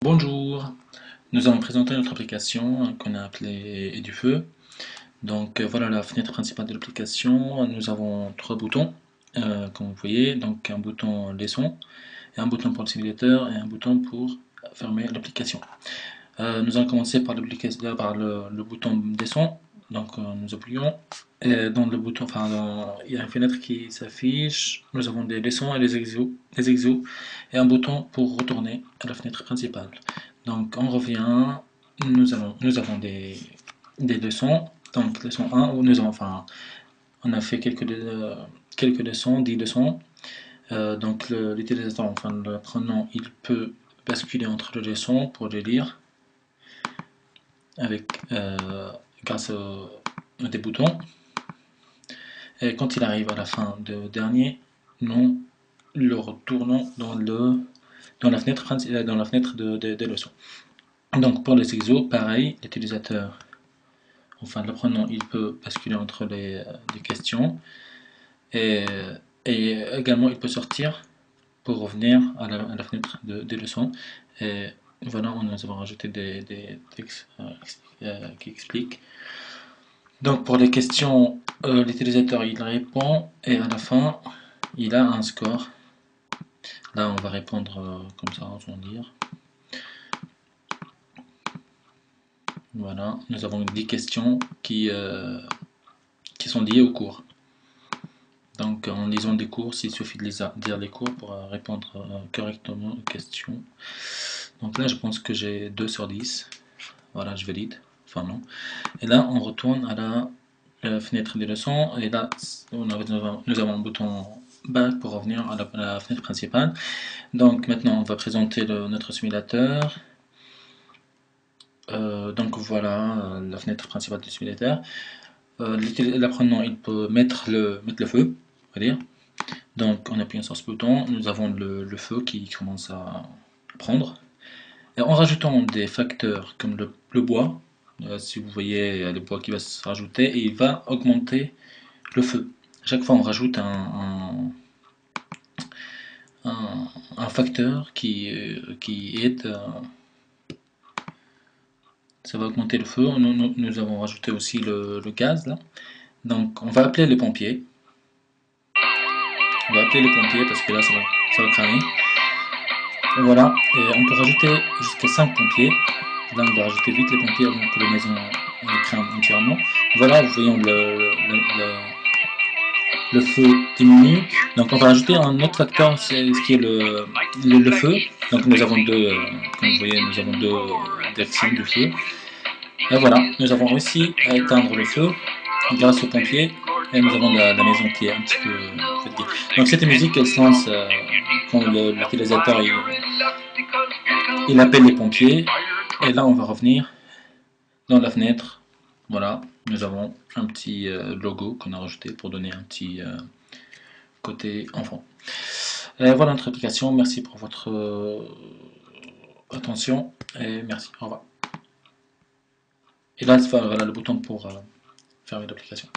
Bonjour, nous allons présenter notre application qu'on a appelée Edufeu. Donc voilà la fenêtre principale de l'application. Nous avons trois boutons, comme vous voyez. Donc un bouton leçon, et un bouton pour le simulateur et un bouton pour fermer l'application. Nous allons commencer par le bouton leçon. Donc nous appuyons. Et dans le bouton, il y a une fenêtre qui s'affiche. Nous avons des leçons et des exos et un bouton pour retourner à la fenêtre principale. Donc on revient, nous avons des leçons. Donc leçon 1 où on a fait quelques leçons, 10 leçons. Donc l'utilisateur, l'apprenant, il peut basculer entre les leçons pour les lire grâce à des boutons. Et quand il arrive à la fin du dernier, nous le retournons dans la fenêtre des leçons. Donc pour les exos, pareil, l'utilisateur, l'apprenant, il peut basculer entre les questions et, et également il peut sortir pour revenir à la fenêtre des leçons. Et voilà, nous avons rajouté des textes qui expliquent. Donc pour les questions, l'utilisateur il répond et à la fin il a un score. Là on va répondre comme ça sans dire. Voilà, nous avons 10 questions qui sont liées au cours. Donc en lisant des cours, il suffit de lire les cours pour répondre correctement aux questions. Donc là je pense que j'ai 2 sur 10. Voilà, je valide. Enfin non. Et là on retourne à la fenêtre des leçons. Et là nous avons un bouton back pour revenir à la fenêtre principale. Donc maintenant on va présenter notre simulateur. Donc voilà la fenêtre principale du simulateur. L'apprenant il peut mettre le feu, on va dire. Donc en appuyant sur ce bouton, nous avons le feu qui commence à prendre. Et en rajoutant des facteurs comme le bois, si vous voyez le bois qui va se rajouter, et il va augmenter le feu. À chaque fois on rajoute un facteur qui est ça va augmenter le feu. Nous avons rajouté aussi le gaz là. Donc on va appeler les pompiers. On va appeler les pompiers parce que là ça va cramer. Et voilà, et on peut rajouter jusqu'à 5 pompiers. Là on va rajouter vite les pompiers avant que la maison crame entièrement. Voilà, vous voyez le feu diminue. Donc on va rajouter un autre facteur, c'est ce qui est le feu. Donc nous avons deux, comme vous voyez, nous avons deux directions du feu. Et voilà, nous avons réussi à éteindre le feu grâce aux pompiers. Et nous avons la maison qui est un petit peu fatiguée. Donc cette musique, elle se lance quand l'utilisateur il appelle les pompiers. Et là, on va revenir dans la fenêtre. Voilà, nous avons un petit logo qu'on a rajouté pour donner un petit côté enfant. Voilà notre application. Merci pour votre attention et merci. Au revoir. Et là, voilà le bouton pour fermer l'application.